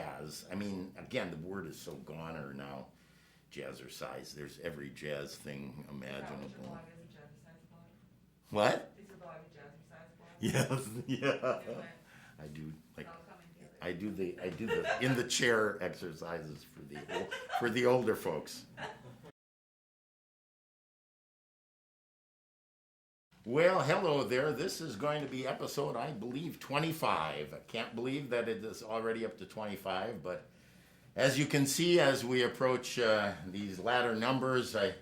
jazz. I mean, again, the word is so goner now. Jazzercise. There's every jazz thing imaginable. What? Yes, yeah. I do like I do the in the chair exercises for the older folks. Well, hello there. This is going to be episode, I believe, 25. I can't believe that it is already up to 25, but as you can see, as we approach these latter numbers, I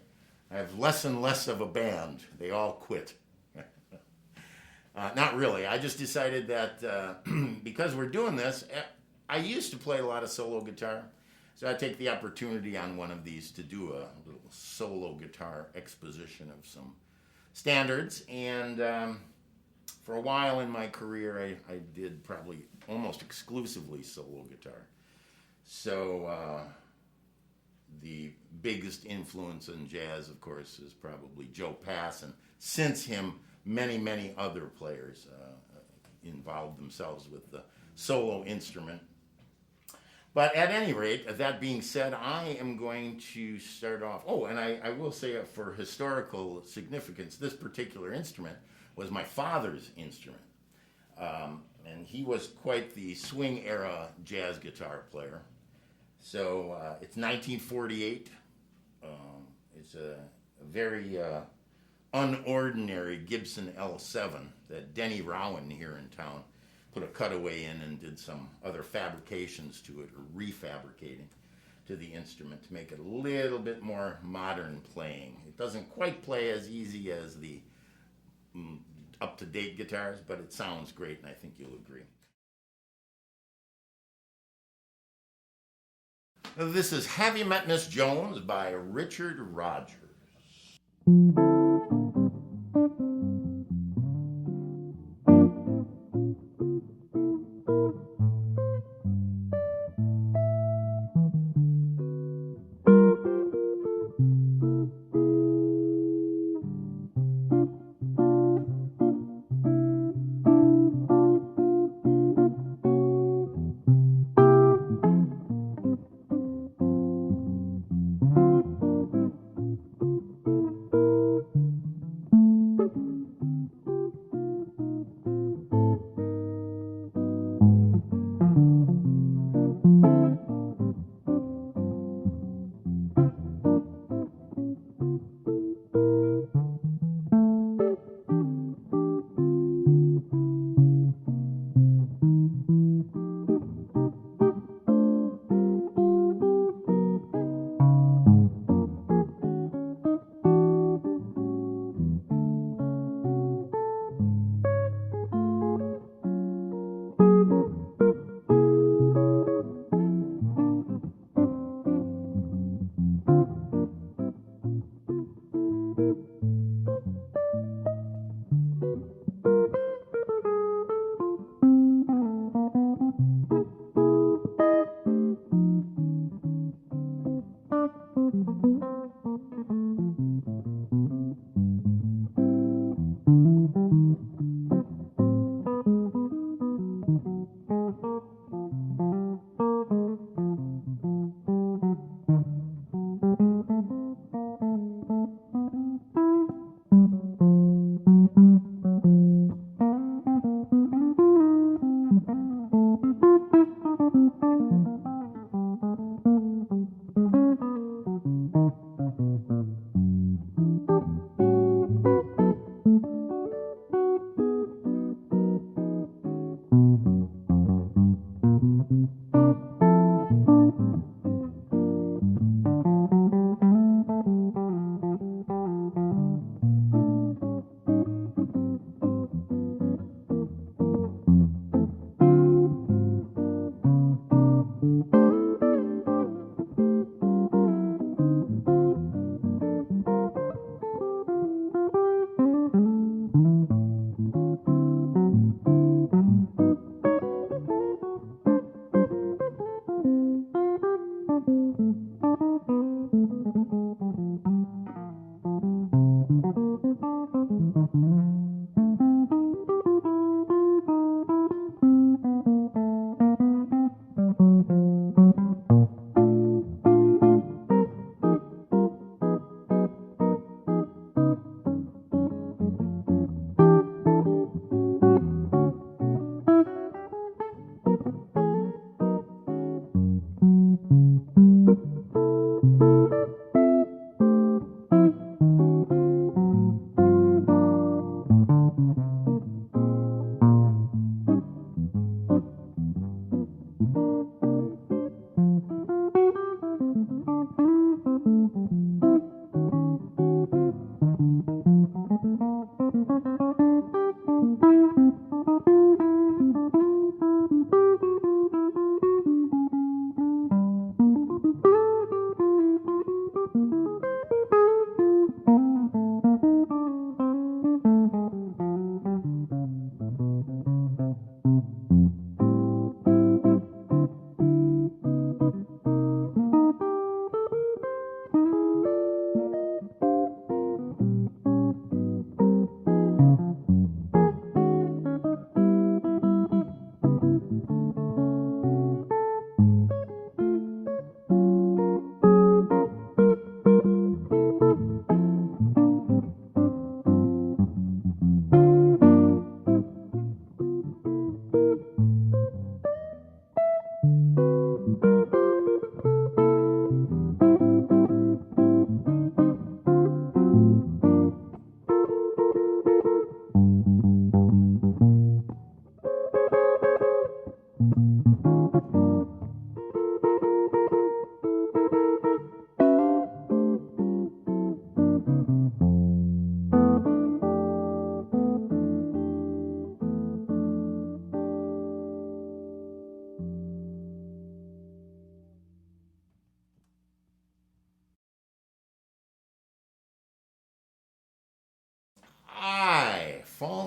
have less and less of a band. They all quit. Not really. I just decided that because we're doing this, I used to play a lot of solo guitar, so I take the opportunity on one of these to do a little solo guitar exposition of some standards. And for a while in my career, I did probably almost exclusively solo guitar. So the biggest influence in jazz, of course, is probably Joe Pass, and since him, many other players involved themselves with the solo instrument. But at any rate, that being said, I am going to start off. Oh, and I will say for historical significance, this particular instrument was my father's instrument. And he was quite the swing era jazz guitar player. So it's 1948. It's a very unordinary Gibson L7 that Denny Rowan here in town put a cutaway in and did some other fabrications to it, or refabricating to the instrument to make it a little bit more modern playing. It doesn't quite play as easy as the up-to-date guitars, but it sounds great, and I think you'll agree. This is Have You Met Miss Jones by Richard Rodgers.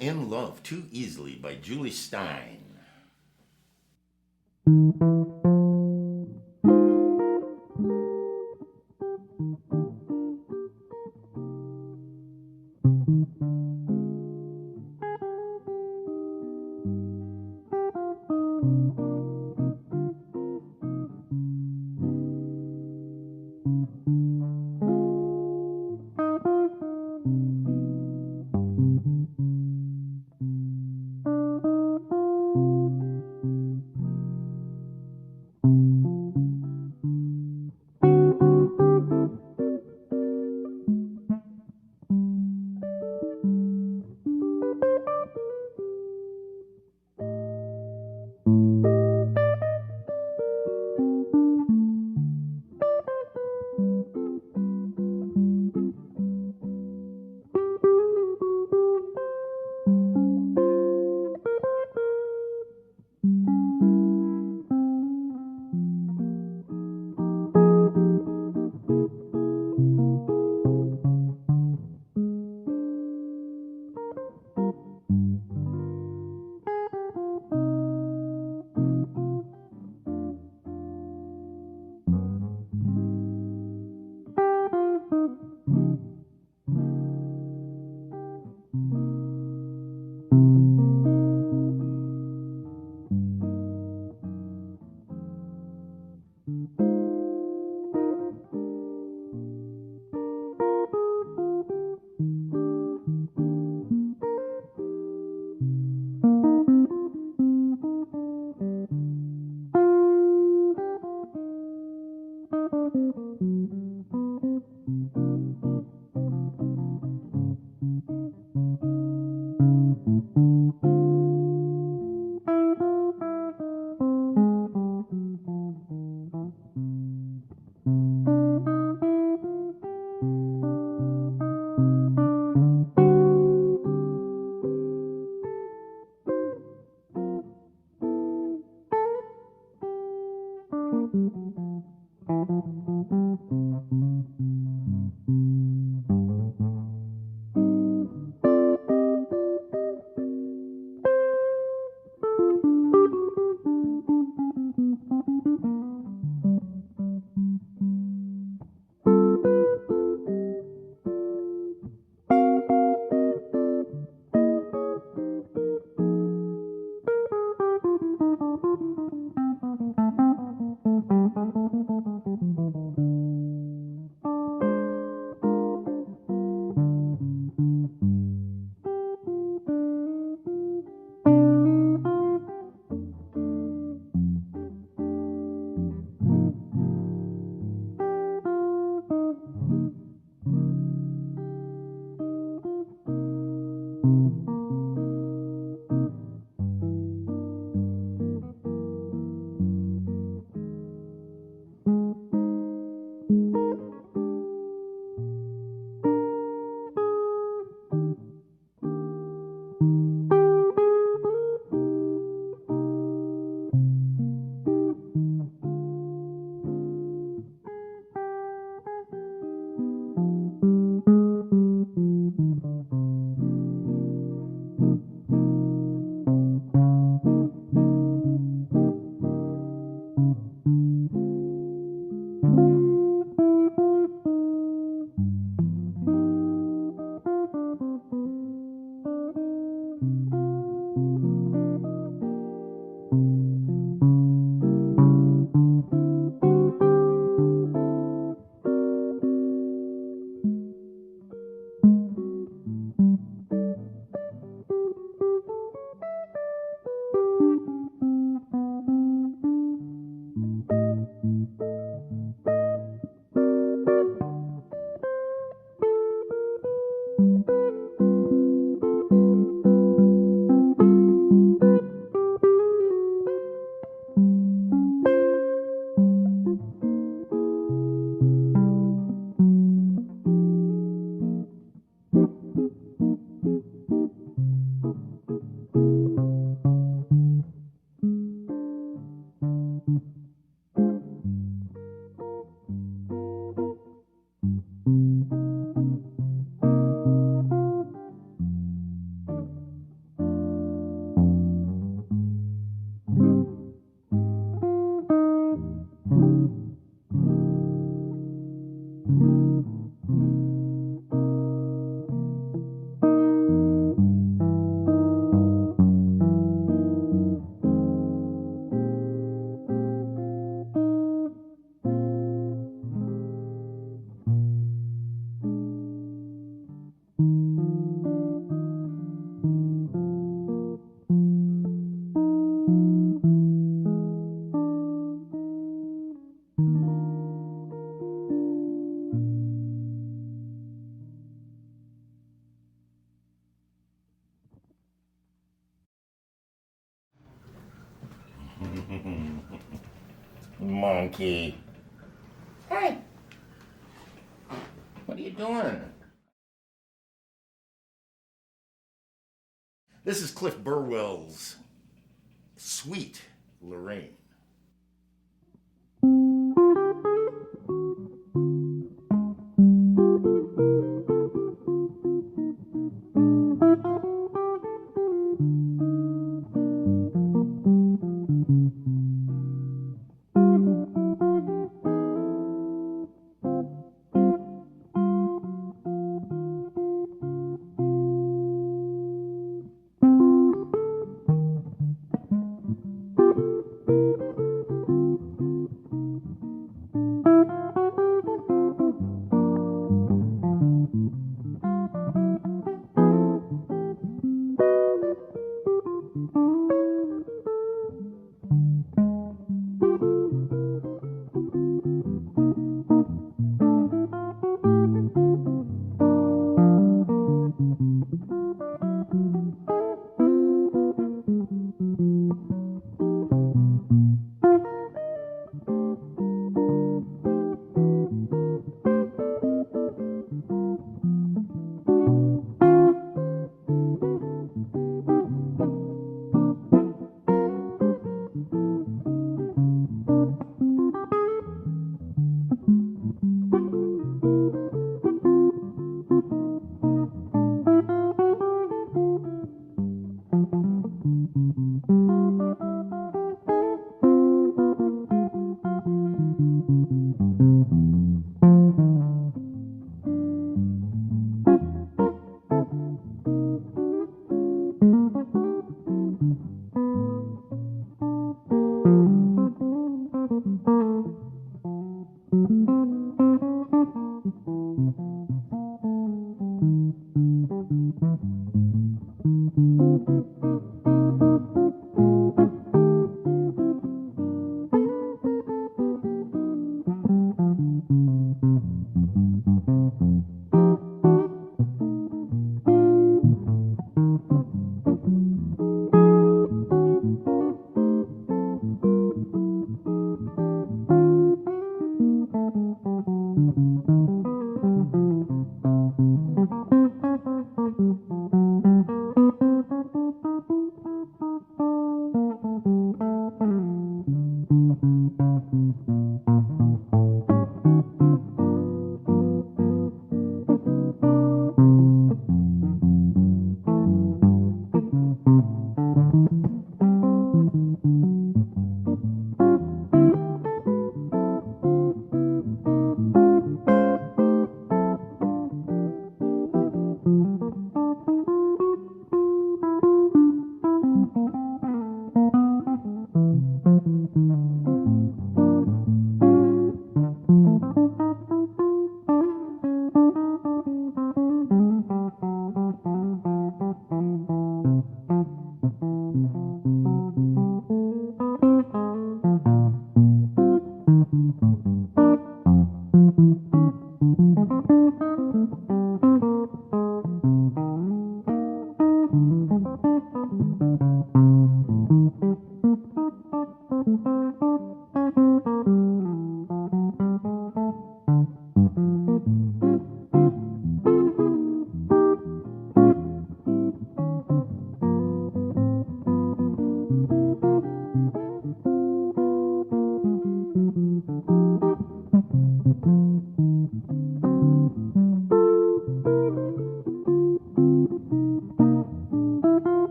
in Love Too Easily by Julie Stein. Monkey. Hey. What are you doing? This is Cliff Burwell's Sweet Lorraine.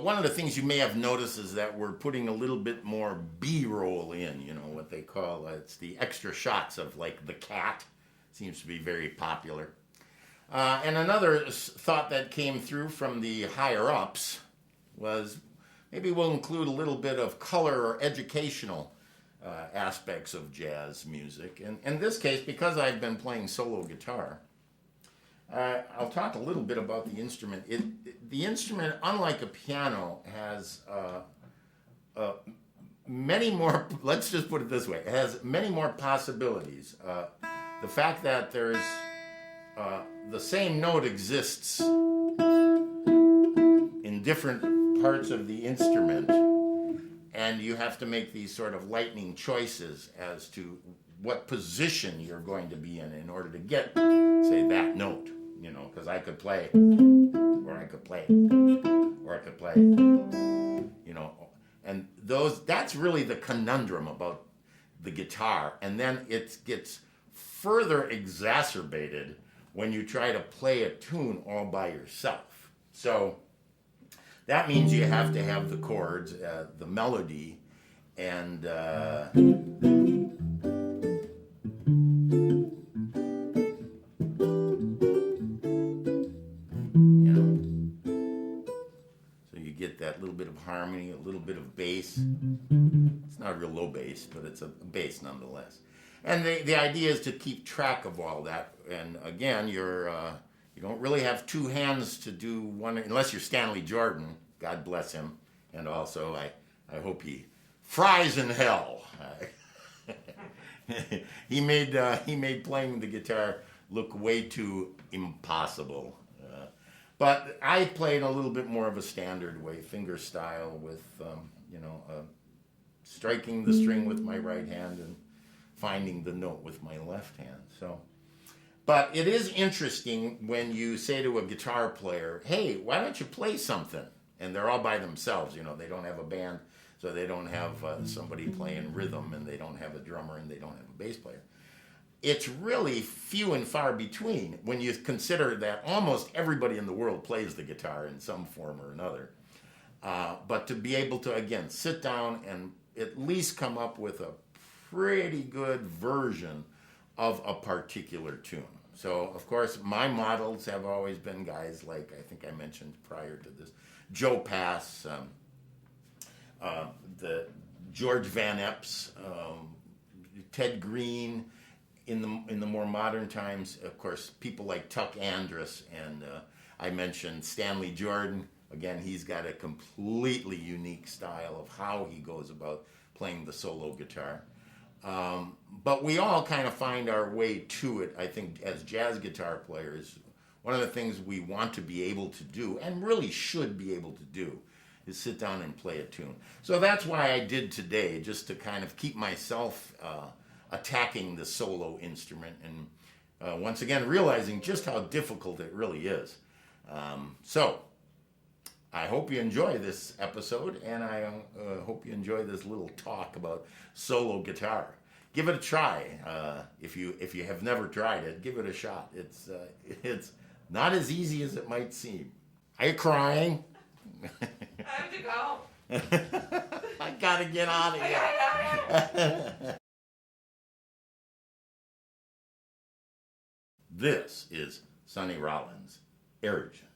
one of the things you may have noticed is that we're putting a little bit more B-roll in, you know, what they call, it's the extra shots of like the cat. Seems to be very popular. And another thought that came through from the higher ups was maybe we'll include a little bit of color or educational aspects of jazz music. And in this case, because I've been playing solo guitar, I'll talk a little bit about the instrument. The instrument, unlike a piano, has many more, let's just put it this way, it has many more possibilities. The fact that there's the same note exists in different parts of the instrument, and you have to make these sort of lightning choices as to what position you're going to be in order to get, say, that note. You know, because I could play, or I could play, or I could play, you know, and that's really the conundrum about the guitar. And then it gets further exacerbated when you try to play a tune all by yourself. So that means you have to have the chords, the melody, and that little bit of harmony, a little bit of bass. It's not a real low bass, but it's a bass nonetheless. And the idea is to keep track of all that. And again, you don't really have two hands to do one, unless you're Stanley Jordan, God bless him. And also, I hope he fries in hell. He made playing the guitar look way too impossible. But I played a little bit more of a standard way, finger style, with striking the string with my right hand and finding the note with my left hand. So, but it is interesting when you say to a guitar player, "Hey, why don't you play something?" And they're all by themselves. You know, they don't have a band, so they don't have somebody playing rhythm, and they don't have a drummer, and they don't have a bass player. It's really few and far between when you consider that almost everybody in the world plays the guitar in some form or another. But to be able to, again, sit down and at least come up with a pretty good version of a particular tune. So, of course, my models have always been guys like, I think I mentioned prior to this, Joe Pass, the George Van Eps, Ted Green. In the more modern times, of course, people like Tuck Andrus, and I mentioned Stanley Jordan. Again, he's got a completely unique style of how he goes about playing the solo guitar. But we all kind of find our way to it, I think, as jazz guitar players. One of the things we want to be able to do, and really should be able to do, is sit down and play a tune. So that's why I did today, just to kind of keep myself attacking the solo instrument, and once again realizing just how difficult it really is. So I hope you enjoy this episode, and I hope you enjoy this little talk about solo guitar. Give it a try. If you have never tried it, give it a shot. It's not as easy as it might seem. Are you crying? I have to go. I gotta get out of here. This is Sonny Rollins' Erogen.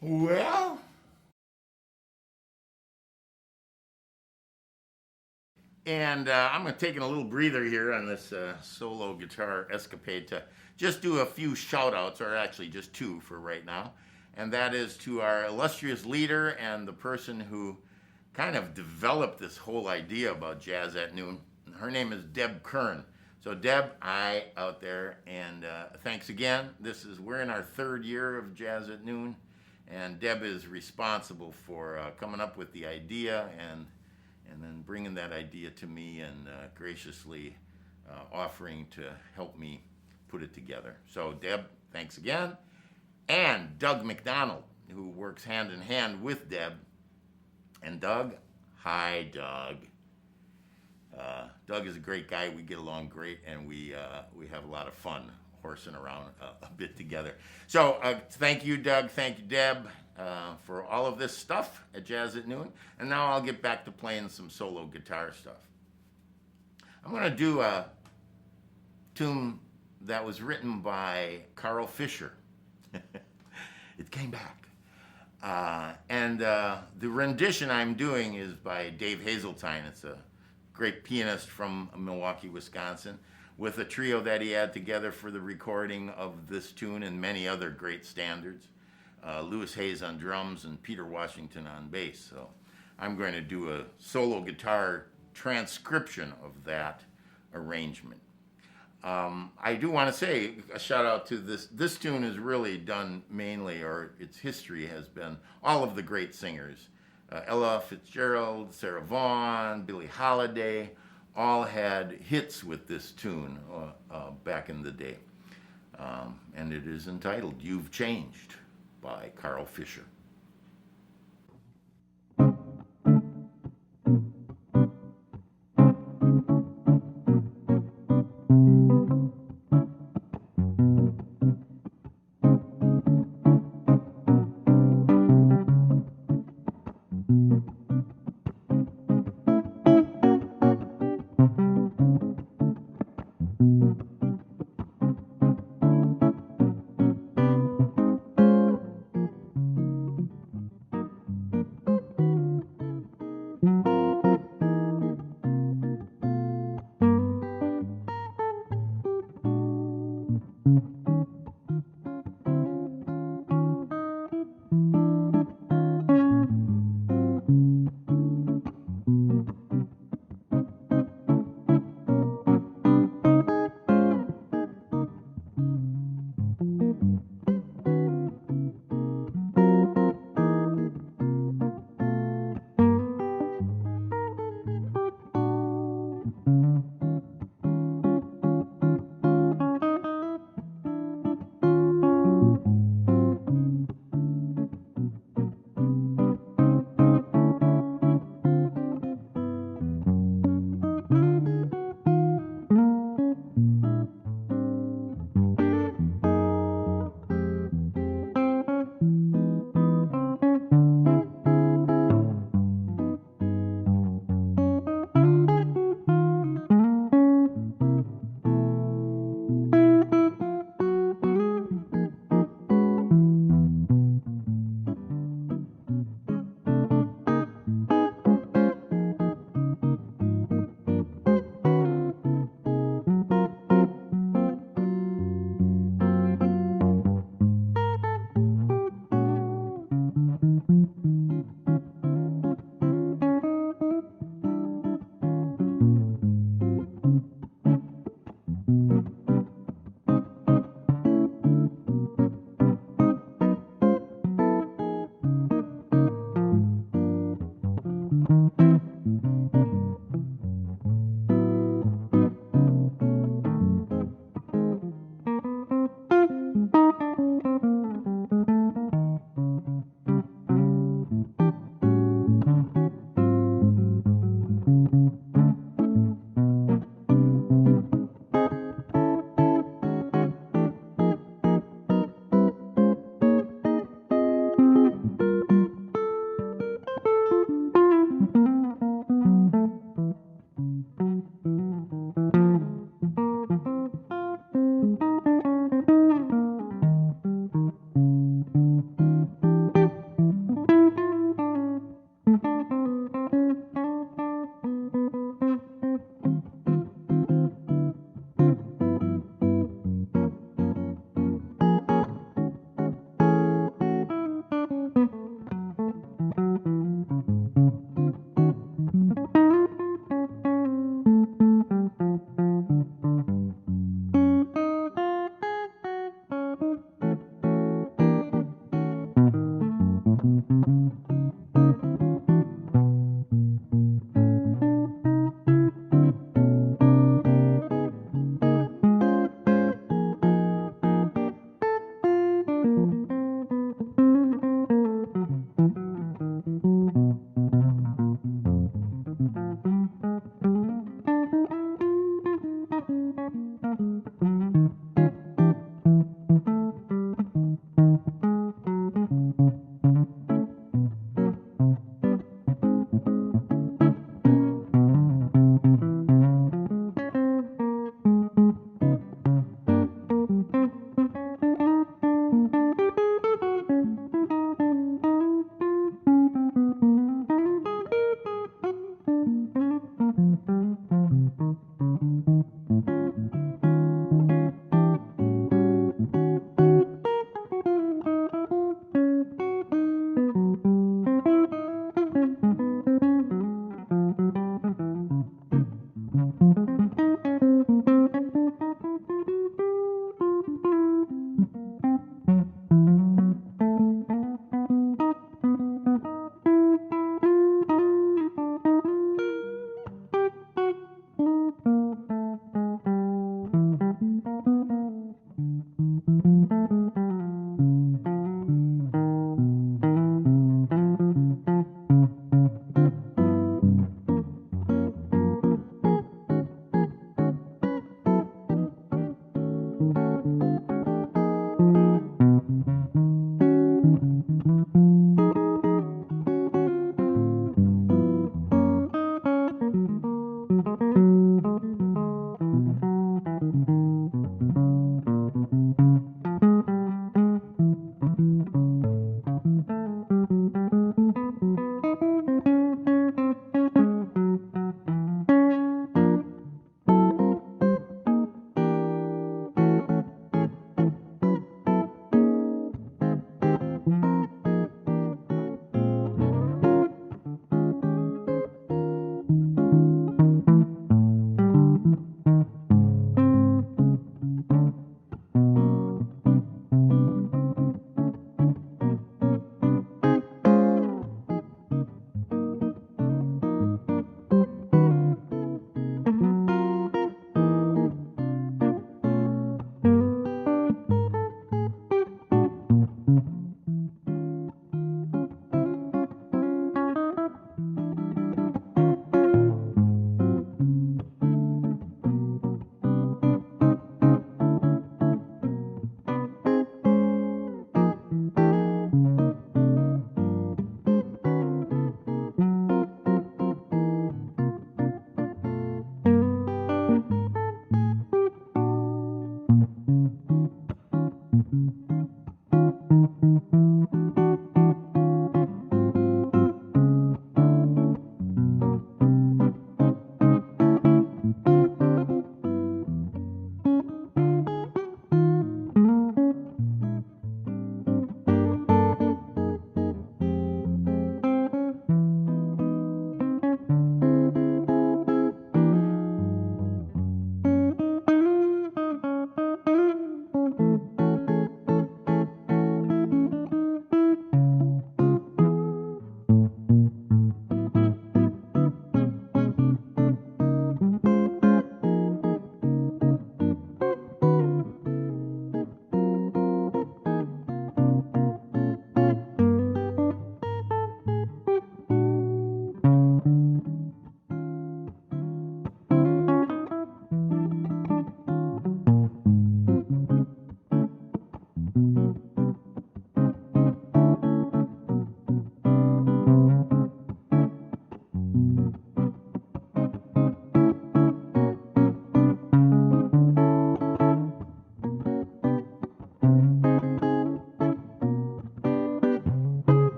Well, and I'm going to take a little breather here on this solo guitar escapade to just do a few shout outs, or actually just two for right now. And that is to our illustrious leader and the person who kind of developed this whole idea about Jazz at Noon. Her name is Deb Kern. So Deb, hi out there, and thanks again. We're in our third year of Jazz at Noon, and Deb is responsible for coming up with the idea and then bringing that idea to me and graciously offering to help me put it together. So Deb, thanks again. And Doug McDonald, who works hand in hand with Deb. And Doug, hi Doug. Doug is a great guy. We get along great, and we have a lot of fun horsing around a bit together. So thank you, Doug. Thank you, Deb, for all of this stuff at Jazz at Noon. And now I'll get back to playing some solo guitar stuff. I'm going to do a tune that was written by Carl Fischer. It came back. And the rendition I'm doing is by Dave Hazeltine. It's a great pianist from Milwaukee, Wisconsin, with a trio that he had together for the recording of this tune and many other great standards. Louis Hayes on drums and Peter Washington on bass. So I'm going to do a solo guitar transcription of that arrangement. I do want to say a shout out to this. This tune is really done mainly, or its history has been all of the great singers. Ella Fitzgerald, Sarah Vaughan, Billie Holiday, all had hits with this tune back in the day. And it is entitled You've Changed by Carl Fischer.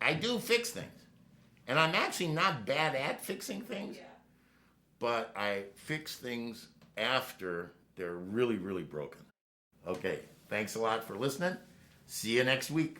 I do fix things. And I'm actually not bad at fixing things, Yeah. but I fix things after they're really, really broken. Okay, thanks a lot for listening. See you next week.